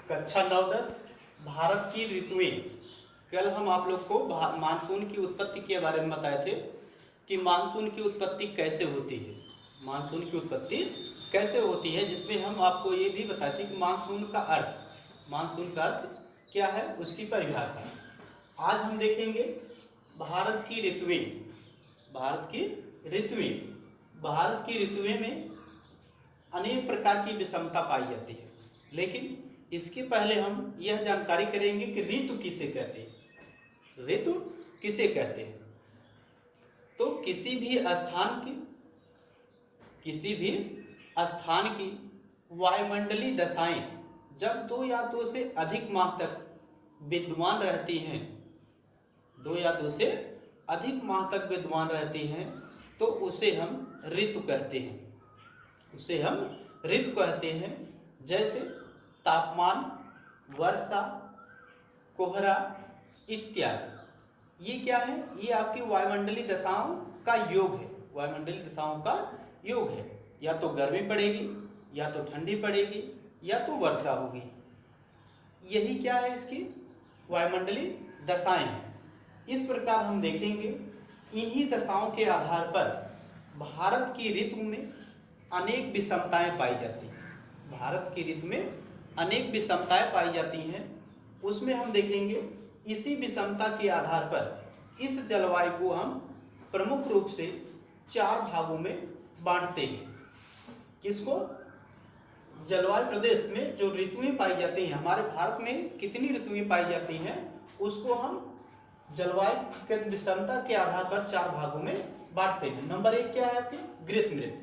कक्षा 9-10 भारत की ऋतुएं। कल हम आप लोग को मानसून की उत्पत्ति के बारे में बताए थे कि मानसून की उत्पत्ति कैसे होती है। मानसून की उत्पत्ति कैसे होती है, जिसमें हम आपको ये भी बताए थे कि मानसून का अर्थ क्या है, उसकी परिभाषा। आज हम देखेंगे भारत की ऋतुएं। भारत की ऋतुएं में अनेक प्रकार की विषमता पाई जाती है, लेकिन इसके पहले हम यह जानकारी करेंगे कि ऋतु किसे कहते हैं। ऋतु किसे कहते हैं? तो किसी भी स्थान की वायुमंडलीय दशाएं जब 2 या 2 से अधिक माह तक विद्यमान रहती हैं, 2 या 2 से अधिक माह तक विद्यमान रहती हैं, तो उसे हम ऋतु कहते हैं। जैसे तापमान, वर्षा, कोहरा इत्यादि। ये क्या है? ये आपकी वायुमंडलीय दशाओं का योग है। या तो गर्मी पड़ेगी, या तो ठंडी पड़ेगी, या तो वर्षा होगी। यही क्या है? इसकी वायुमंडलीय दशाएं हैं। इस प्रकार हम देखेंगे, इन्हीं दशाओं के आधार पर भारत की ऋतु में अनेक विषमताएं पाई जाती हैं। उसमें हम देखेंगे, इसी विषमता के आधार पर इस जलवायु को हम प्रमुख रूप से 4 भागों में बांटते हैं। किसको? जलवायु प्रदेश में जो ऋतुएं पाई जाती हैं, हमारे भारत में कितनी ऋतुएं पाई जाती हैं, उसको हम जलवायु के विषमता के आधार पर 4 भागों में बांटते हैं। नंबर 1 क्या है आपकी? ग्रीष्म ऋतु।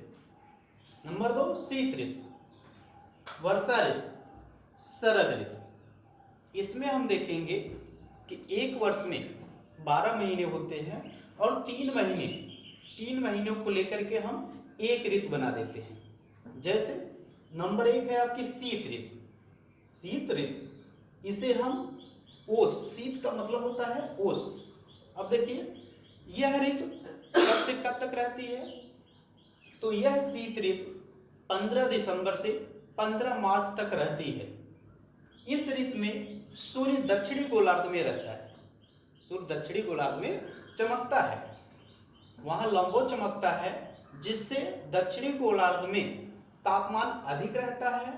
नंबर 2 शीत ऋतु, वर्षा ऋतु, शरद ऋतु। इसमें हम देखेंगे कि एक वर्ष में 12 महीने होते हैं और 3 महीनों को लेकर के हम एक ऋतु बना देते हैं। जैसे नंबर 1 है आपकी शीत ऋतु। इसे हम ओस, शीत का मतलब होता है ओस। अब देखिए, यह ऋतु कब से कब तक रहती है? तो यह शीत ऋतु 15 दिसंबर से 15 मार्च तक रहती है। इस ऋतु में सूर्य दक्षिणी गोलार्ध में रहता है। सूर्य दक्षिणी गोलार्ध में चमकता है, वहां लंबो चमकता है, जिससे दक्षिणी गोलार्ध में तापमान अधिक रहता है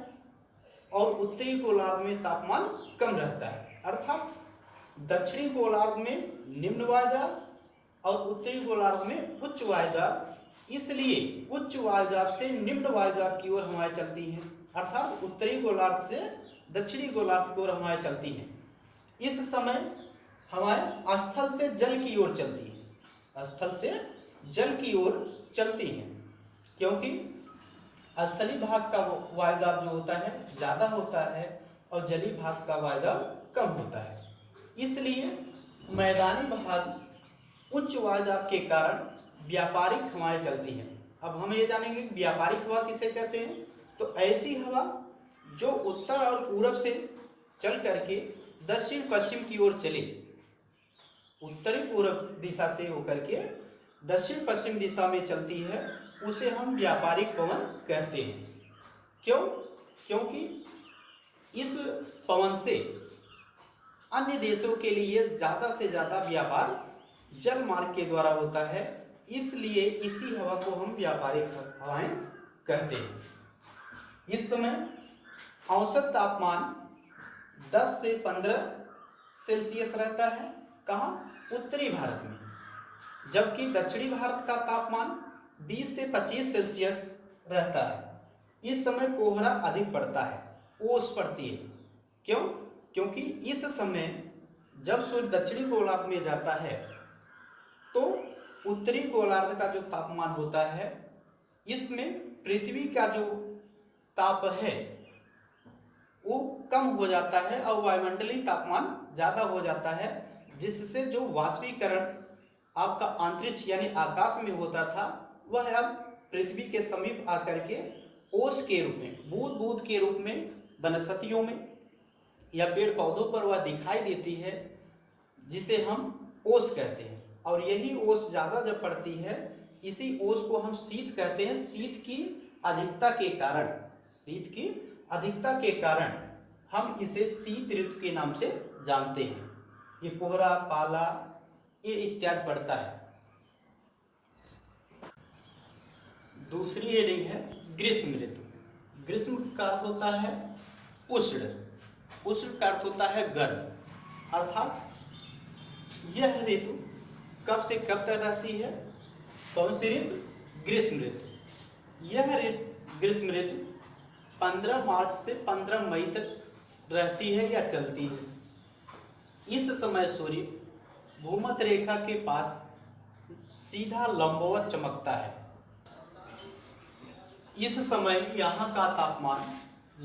और उत्तरी गोलार्ध में तापमान कम रहता है। अर्थात दक्षिणी गोलार्ध में निम्न वायुदाब और उत्तरी गोलार्ध में उच्च वायुदाब। इसलिए उच्च वायुदाब से निम्न वायुदाब की ओर हवाएं चलती हैं। अर्थात उत्तरी गोलार्ध से दक्षिणी गोलार्ध की ओर हवाएं चलती हैं। इस समय हवाएं स्थल से जल की ओर चलती हैं, क्योंकि स्थलीय भाग का वायुदाब जो होता है ज्यादा होता है और जलीय भाग का वायुदाब कम होता है। इसलिए मैदानी भाग उच्च वायुदाब के कारण व्यापारिक हवाएं चलती हैं। अब हम ये जानेंगे कि व्यापारिक हवा किसे कहते हैं। तो ऐसी हवा जो उत्तर और पूरब से चल करके दक्षिण पश्चिम की ओर चले, उत्तरी पूरब दिशा से होकर के दक्षिण पश्चिम दिशा में चलती है, उसे हम व्यापारिक पवन कहते हैं। क्यों? क्योंकि इस पवन से अन्य देशों के लिए ज्यादा से ज्यादा व्यापार जल मार्ग के द्वारा होता है। इसलिए इसी हवा को हम व्यापारिक हवाएं कहते हैं। इस समय औसत तापमान 10 से 15 सेल्सियस रहता है। कहाँ? उत्तरी भारत में। जबकि दक्षिणी भारत का तापमान 20 से 25 सेल्सियस रहता है। इस समय कोहरा अधिक पड़ता है, ओस पड़ती है। क्यों? क्योंकि इस समय जब सूर्य दक्षिणी गोलार्ध में जाता है, तो उत्तरी गोलार्ध का जो तापमान होता है, इसमें पृथ्वी का जो ताप है वो कम हो जाता है और वायुमंडलीय तापमान ज्यादा हो जाता है, जिससे जो वाष्पीकरण आपका अंतरिक्ष यानी आकाश में होता था, वह अब पृथ्वी के समीप आकर के ओस के रूप में, बूंद के रूप में वनस्पतियों में या पेड़ पौधों पर वह दिखाई देती है, जिसे हम ओस कहते हैं। और यही ओस ज्यादा जब पड़ती है, इसी ओस को हम शीत कहते हैं। शीत की अधिकता के कारण हम इसे शीत ऋतु के नाम से जानते हैं। ये कोहरा, पाला, ये इत्यादि पड़ता है। दूसरी हेडिंग है ग्रीष्म ऋतु। ग्रीष्म का अर्थ होता है उष्ण, उष्ण का अर्थ होता है गर्म। अर्थात यह ऋतु कब से कब तक रहती है? कौन सी ऋतु? ग्रीष्म ऋतु। यह ग्रीष्म ऋतु 15 मार्च से 15 मई तक रहती है या चलती है। इस समय सूर्य भूमध्य रेखा के पास सीधा लंबवत चमकता है। इस समय यहाँ का तापमान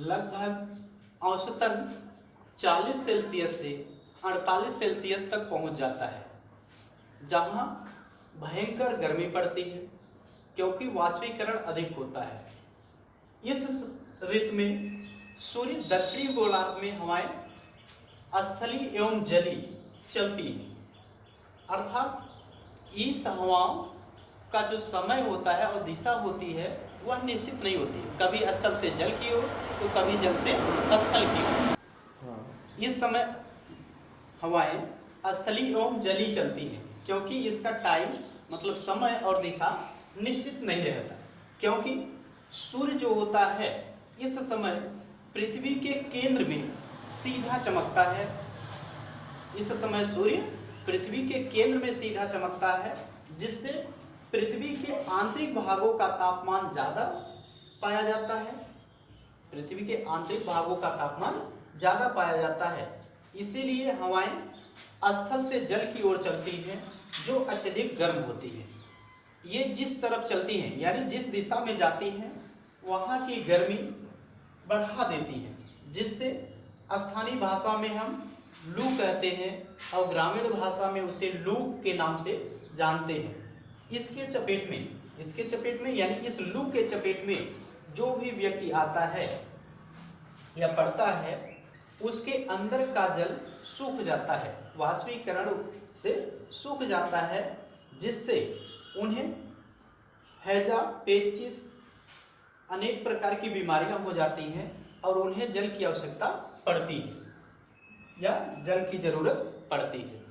लगभग औसतन 40 सेल्सियस से 48 सेल्सियस तक पहुँच जाता है, जहाँ भयंकर गर्मी पड़ती है क्योंकि वाष्पीकरण अधिक होता है। इस ऋतु में सूर्य दक्षिणी गोलार्ध में हवाएं स्थलीय एवं जलीय चलती हैं। अर्थात इस हवाओं का जो समय होता है और दिशा होती है वह निश्चित नहीं होती है, कभी स्थल से जल की ओर तो कभी जल से स्थल की ओर। इस समय हवाएं स्थलीय एवं जलीय चलती हैं क्योंकि इसका टाइम मतलब समय और दिशा निश्चित नहीं रहता, क्योंकि सूर्य जो होता है इस समय पृथ्वी के केंद्र में सीधा चमकता है। इस समय सूर्य पृथ्वी के केंद्र में सीधा चमकता है, जिससे पृथ्वी के आंतरिक भागों का तापमान ज़्यादा पाया जाता है। पृथ्वी के आंतरिक भागों का तापमान ज़्यादा पाया जाता है, इसीलिए हवाएं स्थल से जल की ओर चलती हैं जो अत्यधिक गर्म होती है। ये जिस तरफ चलती हैं यानी जिस दिशा में जाती हैं वहाँ की गर्मी बढ़ा देती है, जिससे स्थानीय भाषा में हम लू कहते हैं और ग्रामीण भाषा में उसे लू के नाम से जानते हैं। इसके चपेट में यानी इस लू के चपेट में जो भी व्यक्ति आता है या पड़ता है उसके अंदर का जल सूख जाता है, वाष्पीकरण से सूख जाता है, जिससे उन्हें हैजा, पेचिस अनेक प्रकार की बीमारियां हो जाती हैं और उन्हें जल की आवश्यकता पड़ती है या जल की जरूरत पड़ती है।